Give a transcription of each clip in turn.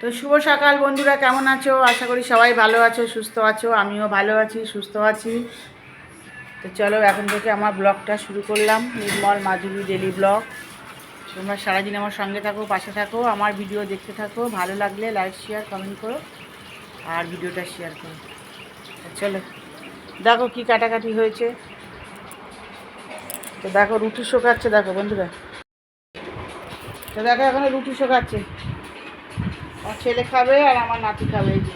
তো শুভ সকাল বন্ধুরা, কেমন আছো? আশা করি সবাই ভালো আছো, সুস্থ আছো। আমিও ভালো আছি, সুস্থ আছি। তো চলো এখন থেকে আমার ব্লগটা শুরু করলাম, নির্মল মাধুরী ডেলি ব্লগ। তোমরা সারাদিন আমার সঙ্গে থাকো, পাশে থাকো, আমার ভিডিও দেখতে থাকো। ভালো লাগলে লাইক শেয়ার কমেন্ট করো আর ভিডিওটা শেয়ার করো। চলো দেখো কি কাটাকাটি হয়েছে। তো দেখো রুটি শোকাচ্ছে, দেখো বন্ধুরা। তো দেখো এখানে রুটি শোকাচ্ছে, আমার ছেলে খাবে আর আমার নাতি খাবে। এই যে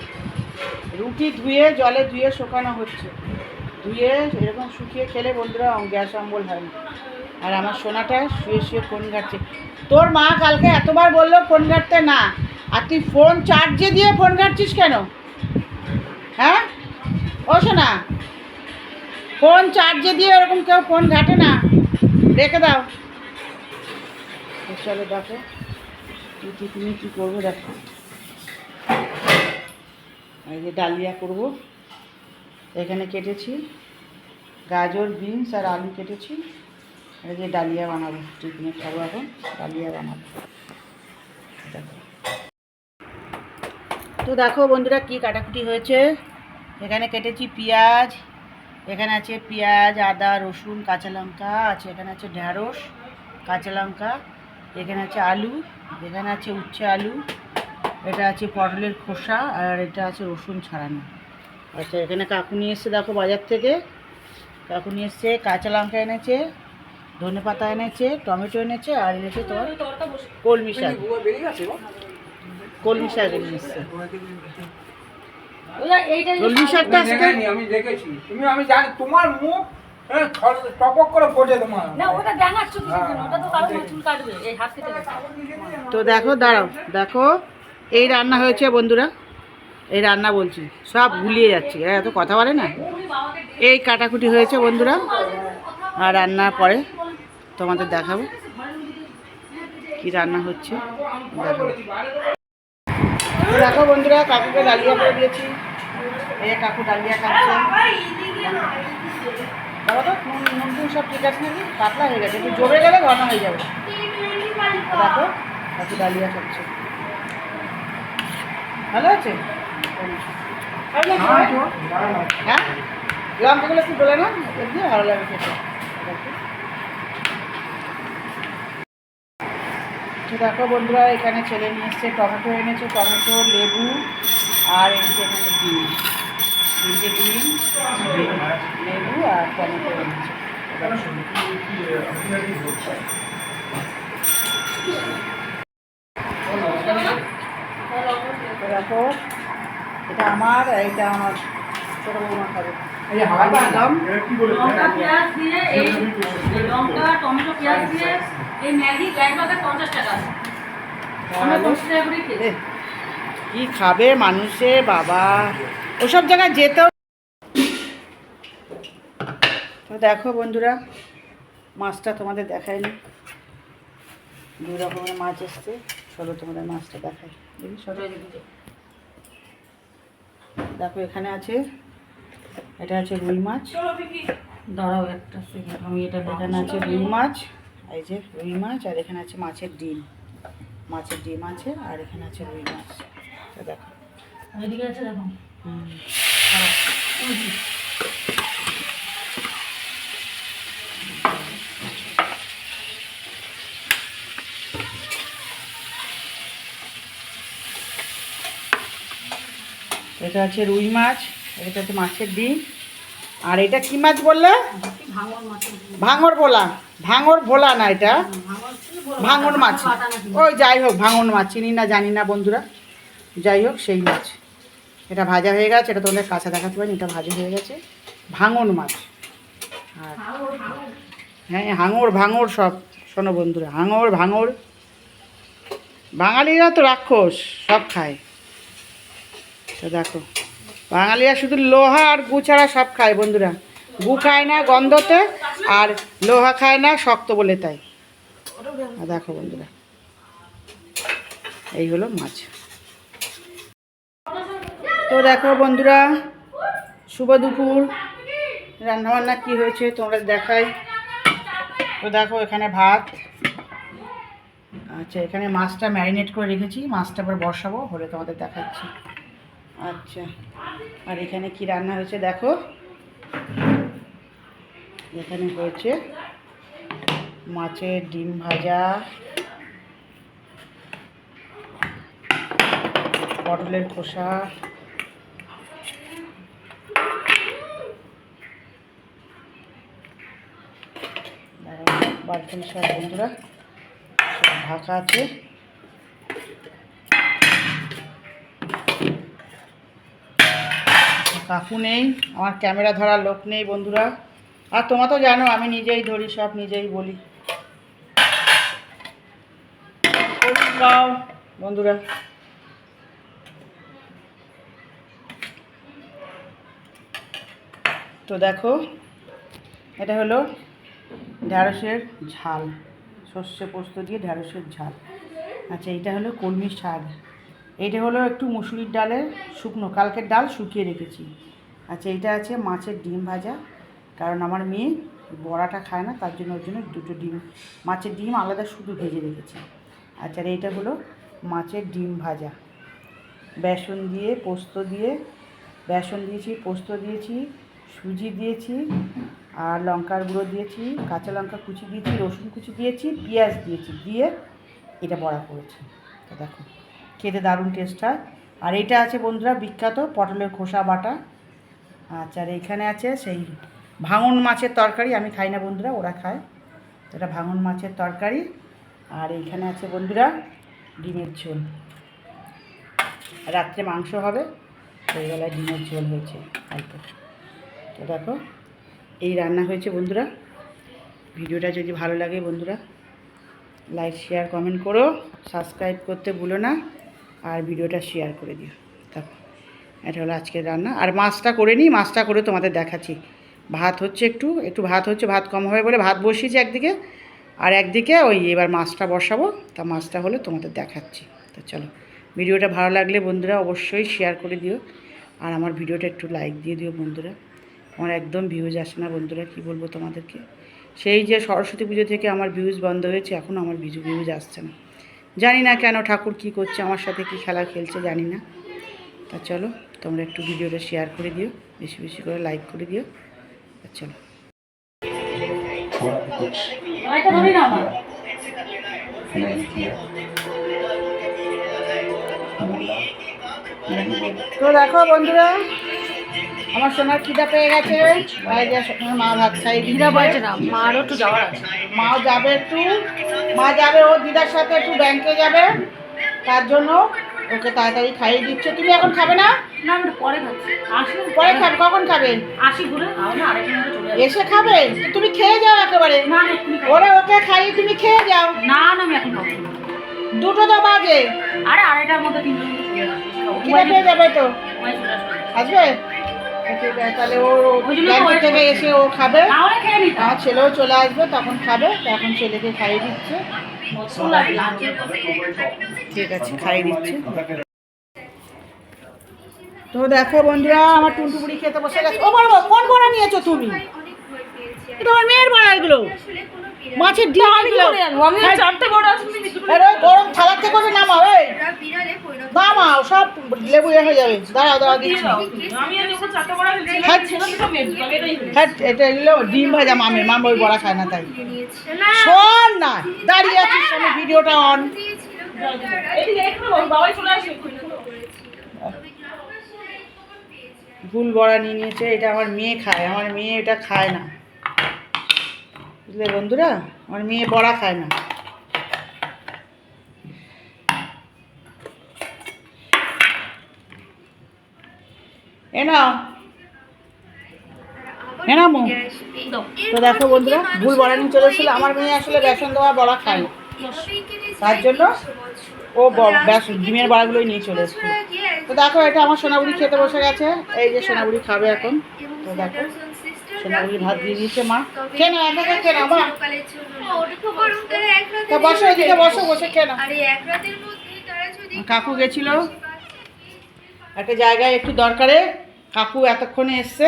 রুটি জলে ধুয়ে শোকানো হচ্ছে। ধুয়ে এরকম শুকিয়ে খেলে বন্ধুরা গ্যাস অম্বল হয় না। আর আমার সোনাটা শুয়ে শুয়ে ফোন ঘাটছে। তোর মা কালকে এতবার বললো ফোন ঘাটতে না, আর তুই ফোন চার্জে দিয়ে ফোন ঘাটছিস কেন? হ্যাঁ ও সোনা, ফোন চার্জে দিয়ে ওরকম কেউ ফোন ঘাটে না, রেখে দাও। চলো দেখো তুমি কী করবো, দেখো এই যে ডালিয়া করব। এখানে কেটেছি গাজর, বিনস আর আলু কেটেছি। এই যে ডালিয়া বানাবো, টিফিনে খাবো। এখন ডালিয়া বানাবো। দেখো তো দেখো বন্ধুরা কি কাটাকুটি হয়েছে। এখানে কেটেছি পেঁয়াজ, এখানে আছে পেঁয়াজ, আদা, রসুন, কাঁচা লঙ্কা আছে, এখানে আছে ঢ্যাঁড়স, কাঁচা লঙ্কা, এখানে আছে আলু, এখানে আছে উচ্ছে আলু, এটা আছে পটলের খোসা, আর এটা আছে রসুন ছাড়ানো। আচ্ছা এখানে কাকু নিয়ে এসছে, দেখো বাজার থেকে কাকু নিয়ে এসছে। কাঁচা লঙ্কা এনেছে, ধনে পাতা এনেছে, টমেটো এনেছে, আর এনেছে তোমার কলমি শাক। কলমি শাক এনে এসছে। কলমি শাকটা আমি দেখেছি, আমি জানি তোমার মুখ টপক করে ফোটে তোমার। তো দেখো দাঁড়াও, দেখো এই রান্না হয়েছে বন্ধুরা। এই রান্না বলছি সব ভুলিয়ে যাচ্ছি, এরা এত কথা বলে না। এই কাটাকুটি হয়েছে বন্ধুরা, আর রান্নার পরে তোমাদের দেখাবো কি রান্না হচ্ছে। দেখো দেখো বন্ধুরা, কাকুকে ডালিয়া করে দিয়েছি। এই কাকু ডালিয়া খাচ্ছে। বাবা তো নুন সব ঠিক আছে নাকি? পাতলা হয়ে গেছে, একটু জমে গেলে ঘন হয়ে যাবে। দেখো কাকু ডালিয়া খাচ্ছে, ভালো আছে। হ্যাঁ লঙ্কাগুলো একটু ডলে না, দিয়ে ভালো লাগে খেতে। দেখো বন্ধুরা, এখানে ছেলে নিয়ে এসছে টমেটো এনেছে, টমেটো, লেবু, আর এনেছে এখানে ডিম। তিনটে ডিম, লেবু আর টমেটো এনেছে। দেখো এটা আমার, এইটা আমার ছোটো বৌমা খাবে। কি খাবে মানুষে বাবা, ওসব জায়গায় যেতেও। তো দেখো বন্ধুরা, মাছটা তোমাদের দেখায়নি। দুই রকমের মাছ এসছে, চলো তোমাদের মাছটা দেখাই। দেখি সরো এদিকে। দেখো এখানে আছে, এটা আছে রুই মাছ। দাঁড়াও একটা সেকেন্ড, আমি এটা এখানে আছে রুই মাছ, এই যে রুই মাছ, আর এখানে আছে মাছের ডিম। মাছের ডিম আছে, আর এখানে আছে রুই মাছ। দেখো এদিকে আছে, দেখো। এটা আছে রুই মাছ, এটা হচ্ছে মাছের ডিম, আর এটা কি মাছ বললে? ভাঙর ভোলা। ভাঙর ভোলা না, এটা ভাঙর মাছ। ওই যাই হোক, ভাঙর মাছ চিনি না জানি না বন্ধুরা, যাই হোক সেই মাছ। এটা ভাজা হয়ে গেছে, এটা তোমাদের কাঁচা দেখাতে পারি, এটা ভাজা হয়ে গেছে। ভাঙর মাছ। আর হ্যাঁ হাঙর ভাঙর সব, শোনো বন্ধুরা, হাঙর ভাঙর। বাঙালিরা তো রাক্ষস, সব খায়। তো দেখো বাঙালিরা শুধু লোহা আর গু ছাড়া সব খায় বন্ধুরা। গু খায় না গন্ধতে, আর লোহা খায় না শক্ত বলে, তাই। দেখো বন্ধুরা, এই হলো মাছ। তো দেখো বন্ধুরা, শুভ দুপুর। রান্নাবান্না কি হয়েছে তোমরা দেখাই। তো দেখো এখানে ভাত, আচ্ছা, এখানে মাছটা ম্যারিনেট করে রেখেছি, মাছটা আবার বসাবো, হলে তোমাদের দেখাচ্ছি। আচ্ছা, আর এখানে কি রান্না হয়েছে দেখো। এখানে হয়েছে মাছের ডিম ভাজা, পটলের খোসা, বালতির শাক বন্ধুরা, সব ঢাকা আছে। কাকু নেই, আমার ক্যামেরা ধরার লোক নেই বন্ধুরা, আর তোমরা তো জানো আমি নিজেই ধরি, সব নিজেই বলি। গাও বন্ধুরা, তো দেখো এটা হলো ঢ্যাঁড়সের ঝাল, সর্ষে পোস্ত দিয়ে ঢ্যাঁড়সের ঝাল। আচ্ছা, এইটা হলো কলমি শাক, এইটা হলো একটু মুসুরির ডালের শুকনো, কালকের ডাল শুকিয়ে রেখেছি। আচ্ছা, এইটা আছে মাছের ডিম ভাজা, কারণ আমার মেয়ে বড়াটা খায় না, তার জন্য ওর জন্য দুটো ডিম, মাছের ডিম আলাদা শুধু ভেজে রেখেছি। আচ্ছা, আর এইটা হলো মাছের ডিম ভাজা, বেসন দিয়ে পোস্ত দিয়ে, বেসন দিয়েছি, পোস্ত দিয়েছি, সুজি দিয়েছি, আর লঙ্কার গুঁড়ো দিয়েছি, কাঁচা লঙ্কা কুচি দিয়েছি, রসুন কুচি দিয়েছি, পেঁয়াজ দিয়েছি, দিয়ে এটা বড়া করেছি। তো দেখো খেতে দারুণ টেস্ট হয়। আর এটা আছে বন্ধুরা বিখ্যাত পটলের খোসা বাটা। আচ্ছা, আর এইখানে আছে সেই ভাঙন মাছের তরকারি, আমি খাই না বন্ধুরা, ওরা খায়, এটা ভাঙন মাছের তরকারি। আর এইখানে আছে বন্ধুরা ডিমের ঝোল, রাত্রে মাংস হবে, সেই বেলায় ডিমের ঝোল হয়েছে অল্প। তো দেখো এই রান্না হয়েছে বন্ধুরা। ভিডিওটা যদি ভালো লাগে বন্ধুরা লাইক শেয়ার কমেন্ট করো, সাবস্ক্রাইব করতে ভুলো না, আর ভিডিওটা শেয়ার করে দিও। দেখো এটা হলো আজকের রান্না, আর মাছটা করে নিই, মাছটা করে তোমাদের দেখাচ্ছি। ভাত হচ্ছে, একটু ভাত হচ্ছে, ভাত কম হবে বলে ভাত বসিয়েছি একদিকে, আর একদিকে ওই এবার মাছটা বসাবো, তা মাছটা হলে তোমাদের দেখাচ্ছি। তো চলো, ভিডিওটা ভালো লাগলে বন্ধুরা অবশ্যই শেয়ার করে দিও, আর আমার ভিডিওটা একটু লাইক দিয়ে দিও বন্ধুরা। আমার একদম ভিউজ আসে না বন্ধুরা, কি বলবো তোমাদেরকে, সেই যে সরস্বতী পুজো থেকে আমার ভিউজ বন্ধ হয়েছে, এখনও আমার ভিউজ আসছে না, জানি না কেন, ঠাকুর কি করছে আমার সাথে, কি খেলা খেলছে জানি না। তা চলো তোমরা একটু ভিডিওটা শেয়ার করে দিও, বেশি বেশি করে লাইক করে দিও। চলো তো দেখো বন্ধুরা, আমার সোনার খিদা পেয়ে গেছে, মা ভাত খাই, খিদা পাইছে না, মারও একটু যাওয়ার আছে, মাও যাবে একটু, মা যাবে ওর দিদার সাথে একটু ব্যাংকে যাবে, তার জন্য ওকে তাড়াতাড়ি খাইয়ে দিচ্ছে। তুমি এখন খাবে না? না আমি পরে খাচ্ছি, আসি পরে খাবে, কখন খাবে? আসি ঘুরে এসে খাবে? তো তুমি খেয়ে যাও একেবারে, না না এক্ষুনি খাবো। ওরে ওকে খাইয়ে তুমি খেয়ে যাও। না না আমি এখন খাবো, দুটো তো বাজে, আরে আড়াইটার মধ্যে তিনজন খিদা পেয়ে যাবে তো, আসবে? ঠিক আছে, তাহলে ও ব্যাংক থেকে এসে ও খাবে, খেয়ে নিতে আমার ছেলেও চলে আসবে, তখন খাবে। তো এখন ছেলেকে খাইয়ে দিচ্ছে, ঠিক আছে খাইয়ে দিচ্ছে। তো দেখো বন্ধুরা, আমার টুনটুপুরি খেতে বসে গেছে। ও বড় কোন বড়া নিয়েছো তুমি? এটা আমার মেয়ের বড়া, এগুলো মাছের ডিম, এগুলো চারটে বড় আরে গরম থালা থেকে করে নামাও, এই নামাও, সব লেবু হয়ে যাবে। দাঁড়াও দাঁড়াও দিচ্ছি। হ্যাঁ, এটা এগুলো ডিম ভাজা, মামা ওই বড়া খায় না, তাই শোন না, দাঁড়িয়ে আছিস, আমি ভিডিওটা অন। ভুল বড়া নিয়ে নিয়েছে, এটা আমার মেয়ে খায়, আমার মেয়ে এটা খায় না, বুঝলে বন্ধুরা, আমার মেয়ে বড়া খায় না। এ নাও, হ্যাঁ না মো। তো দেখো বন্ধুরা, ভুল বড়া নিয়ে চলে এসেছিল, আমার মেয়ে আসলে বেসন দেওয়া বড়া খায় না, তার জন্য ও ডিমের বড়াগুলোই নিয়ে চলে এসেছিল। তো দেখো এটা আমার সোনাবুড়ি খেতে বসে গেছে, এই যে সোনাবুড়ি খাবে এখন। তো দেখো সোনাবুড়ি ভাত দিয়ে দিয়েছে মা, কেন একা একা কেন মা, তা বসো এদিকে, বসো, বসে কেন। কাকু গেছিল একটা জায়গায় একটু দরকারে, কাকু এতক্ষণে এসছে,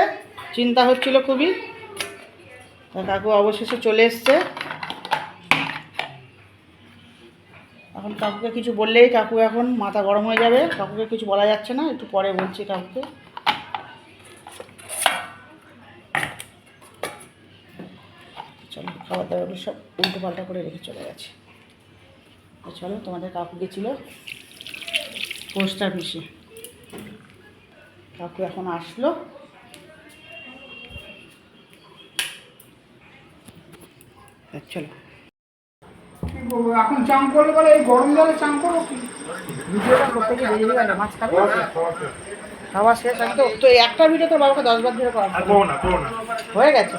চিন্তা হচ্ছিল খুবই, তা কাকু অবশেষে চলে এসছে। এখন কাকুকে কিছু বললেই কাকু এখন মাথা গরম হয়ে যাবে, কাকুকে কিছু বলা যাচ্ছে না, একটু পরে বলছি কাকুকে। চলো খাবার দাবারগুলো সব উল্টো পাল্টা করে রেখে চলে গেছে। তো চলো, তোমাদের কাকু গেছিলো পোস্ট অফিসে, কাকু এখন আসলো। চলো কি করবো এখন, চান করলে বলে এই গরম জলে চান করবো কি? ভিডিওটা করতে গিয়ে বেরিয়ে গেল, মাছ খাবে খাওয়া শেষ। আমি তো তো এই একটা ভিডিও তো বাবাকে 10 বার ধরে করা হয়ে গেছে।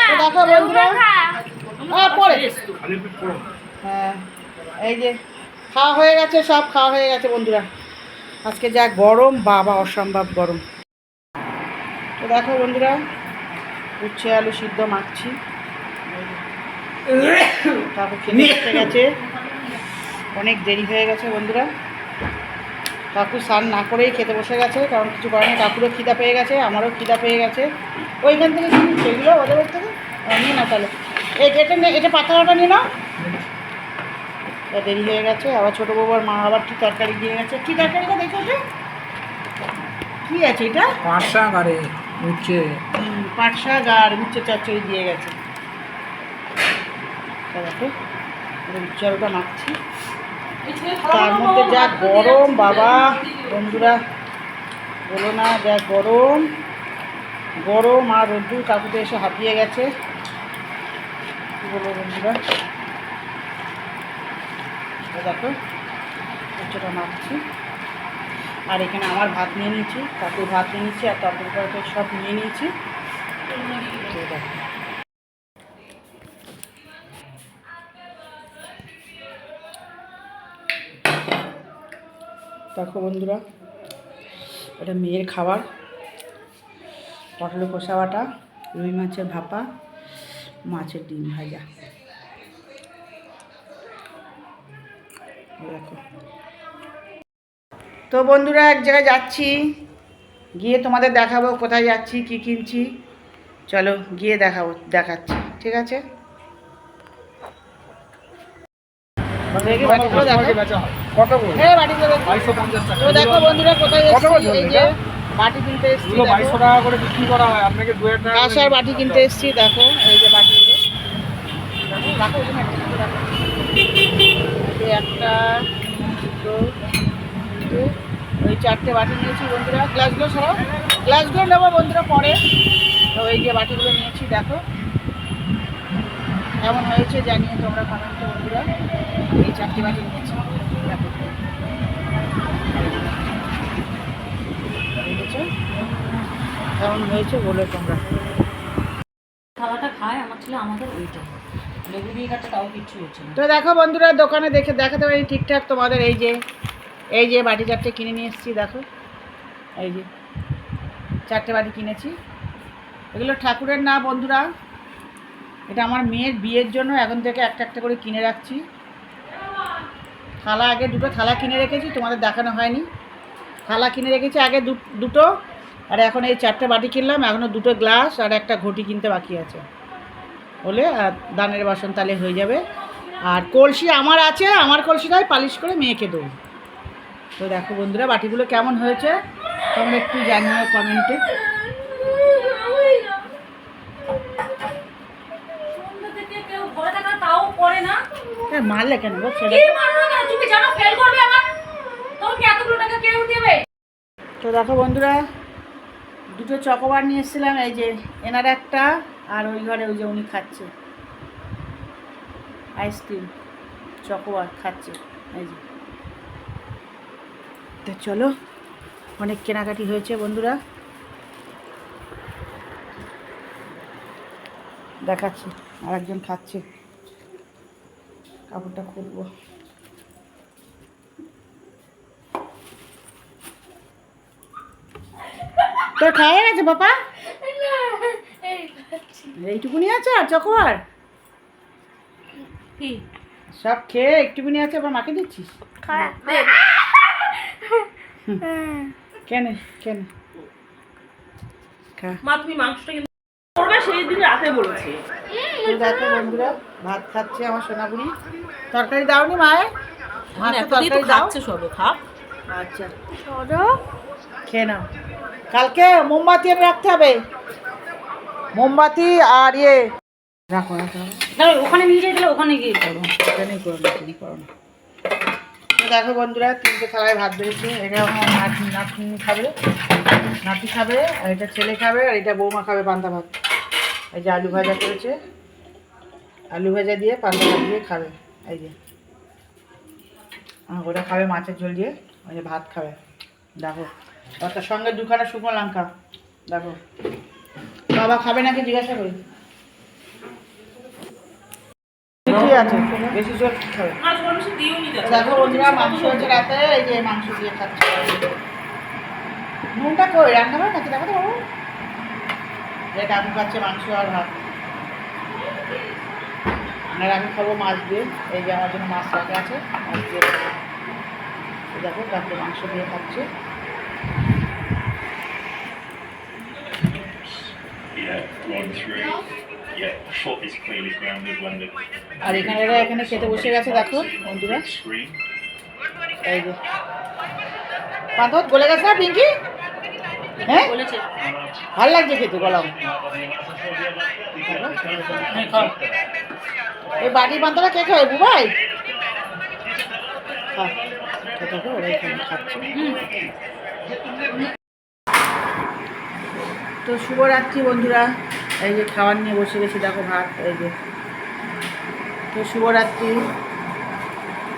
তো দেখো বন্ধুরা, হ্যাঁ পরে, হ্যাঁ এই যে খাওয়া হয়ে গেছে, সব খাওয়া হয়ে গেছে বন্ধুরা। আজকে যা গরম, বাবা অসম্ভব গরম। তো দেখো বন্ধুরা, উচ্ছে আলু সিদ্ধ মাখছি, তারপর খেতে বসে গেছে। অনেক দেরি হয়ে গেছে বন্ধুরা, কাকু স্নান না করেই খেতে বসে গেছে, কারণ কিছু কারণে কাকুরও খিদা পেয়ে গেছে, আমারও খিদা পেয়ে গেছে। ওইখান থেকে কি নিচ্ছে এগুলো ওদের বাড়ি থেকে? নিয়ে না তাহলে এই এটা পাতাটা নিয়ে নাও। দেরি হয়ে গেছে, আবার ছোটো বউবার মা আবার কী তরকারি দিয়ে গেছে। কী তরকারিটা দেখো তো কী আছে এটা? পাঁচ শাক আরে উচ্ছে, পাট শাক আর উচ্ছে চচ্চড়ি দিয়ে গেছে। দেখো উচ্ছে আলুটা মাখছি, তার মধ্যে যা গরম বাবা বন্ধুরা বলো না, যা গরম গরম আর রোদ্দুর, কাকুতে এসে হাঁপিয়ে গেছে। কী বলবো বন্ধুরা, দেখো উচ্চটা মাখছি, আর এখানে আমার ভাত নিয়ে নিয়েছি, কাকুর ভাত নিয়ে নিয়েছি, আর তরকারি সব নিয়ে নিয়েছি। দেখো বন্ধুরা, এটা মেয়ের খাবার, পটলের কষা বাটা, রুই মাছের ভাপা, মাছের ডিম ভাজা। দেখো তো বন্ধুরা, এক জায়গায় যাচ্ছি, গিয়ে তোমাদের দেখাবো কোথায় যাচ্ছি, কি কিনছি। চলো গিয়ে দেখাচ্ছি, ঠিক আছে? কত করে? তো দেখো বন্ধুরা, কোথায় এসেছি, এই যে বাটি কিনতে এসেছি, 2200 টাকা করে বিক্রি করা হয়, আপনাকে 2000 টাকা কাঁসার বাটি কিনতে এসেছি। দেখো এই যে বাটিগুলো, দেখো ওই যে একটা দুটো তিনটে, ওই 4টে বাটি নিয়েছি বন্ধুরা। গ্লাসগুলো সরাও, গ্লাসগুলো নেবো বন্ধুরা পরে। তো এই যে বাটিগুলো নিয়েছি, দেখো কেমন হয়েছে জানিয়ে তোমরা কমেন্টে বন্ধুরা। এই 4টে বাটি নিয়েছি, দেখো দেখেছো কেমন হয়েছে বলে তোমরা। খাওয়াটা খায় আমার ছিল, আমাদের ওইটা লেবু দিয়ে কাটতে তাও কিচ্ছু হচ্ছে না। তো দেখো বন্ধুরা, দোকানে দেখাতে পারি ঠিকঠাক তোমাদের। এই যে বাটি 4টে কিনে নিয়ে এসেছি, দেখো এই যে 4টে বাটি কিনেছি। এগুলো ঠাকুরের না বন্ধুরা, এটা আমার মেয়ের বিয়ের জন্য এখন থেকে একটা একটা করে কিনে রাখছি। থালা আগে দুটো থালা কিনে রেখেছি, তোমাদের দেখানো হয়নি। থালা কিনে রেখেছি আগে দুটো, আর এখন এই 4টে বাটি কিনলাম, এখনও 2টো গ্লাস আর একটা ঘটি কিনতে বাকি আছে, হলে আর দানের বাসন তাহলে হয়ে যাবে। আর কলসি আমার আছে, আমার কলসিটাই পালিশ করে মেয়েকে দেবো। তো দেখো বন্ধুরা, বাটিগুলো কেমন হয়েছে তোমরা একটু জানিও কমেন্টে। মারলে কেন গো ছেলে? তো দেখো বন্ধুরা, 2টো চকোবার নিয়ে এসেছিলাম, এই যে এনার একটা, আর ওই ঘরে ওই যে উনি খাচ্ছে আইসক্রিম, চকোবার খাচ্ছে এই যে। তো চলো, অনেক কেনাকাটি হয়েছে বন্ধুরা, দেখাচ্ছি। আরেকজন খাচ্ছে, কাপড়টা খুলবো। তোর খাওয়া গেছে বাবা? এইটুকুনি আছে আর চকোবার কি সব খেয়ে একটুকুনি আছে, আবার মাকে দিচ্ছিস কেন কেন? মা তুমি মাংসটা কিন্তু করবে সেই দিন রাতে বলেছি। দেখো বন্ধুরা, ভাত খাচ্ছে আমার সোনাগুড়ি। তরকারি দাওনি মায়ে? মাছের একটাতেই তো তরকারি দাও। খাচ্ছে সবে, খাক। আচ্ছা খেয়ে নাও। কালকে মোমবাতি আমি রাখতে হবে, মোমবাতি আর ইয়ে রাখো রাখো রাখো। দাঁড়াও, ওখানে নিয়ে যাই, তাহলে ওখানে গিয়ে করো। এখানেই করো না, এখানেই করো না। তো দেখো বন্ধুরা, 3টে থালায় ভাত বেড়েছে। এটা আমার নাতি খাবে, নাতি খাবে, আর এটা ছেলে খাবে, আর এটা বৌমা খাবে পান্তা ভাত। এই যে আলু ভাজা করেছে, আলু ভাজা দিয়ে পান্তা ভাত দিয়ে খাবে। এই যে ওটা খাবে মাছের ঝোল দিয়ে, ওই যে ভাত খাবে। দেখো, আর তার সঙ্গে 2খানা শুকনো লঙ্কা। দেখো বাবা খাবে নাকি জিজ্ঞাসা করি। ঠিক আছে, বেশি জোর খাবে। দেখো বন্ধুরা, মাংস হচ্ছে রাতে, এই যে মাংস দিয়ে খাচ্ছে। নুনটা কই রান্না হবে নাকি দেখো তো বাবু। এটা আমি খাচ্ছে মাংস আর ভাত, আর আমি খাবো মাছ দিয়ে। এই যে আমার জন্য মাছ রাখা আছে, মাছ দিয়ে খাবো। এই দেখো তারপরে মাংস দিয়ে খাচ্ছে। আর এখানে খেতে বসে গেছে দেখো বন্ধুরা। এই যে পাঁথর গলে গেছে না পিঙ্কি? হ্যাঁ বলেছে ভালো লাগছে খেতে, গলাম। এই বাটির পান্তাটা কে খাবে বুবাই? তো শুভরাত্রি বন্ধুরা, এই যে খাবার নিয়ে বসে গেছি দেখো ভাত। এই যে তো শুভরাত্রি।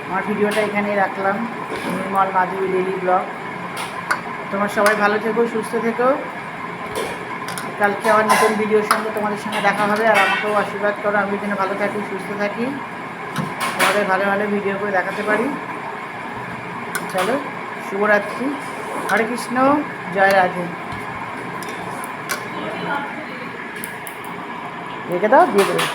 আমার ভিডিওটা এখানেই রাখলাম, নির্মল মাধবী ডেইলি ব্লগ। তোমরা সবাই ভালো থেকো, সুস্থ থেকো। কালকে আবার নতুন ভিডিওর সঙ্গে তোমাদের সঙ্গে দেখা হবে। আর আমাকেও আশীর্বাদ করো, আমি যেন ভালো থাকি, সুস্থ থাকি, তোমাদের ভালো ভালো ভিডিও করে দেখাতে পারি। চলো, শুভরাত্রি, হরে কৃষ্ণ, জয় রাধে। রেখে দাও, দিয়ে দেবো।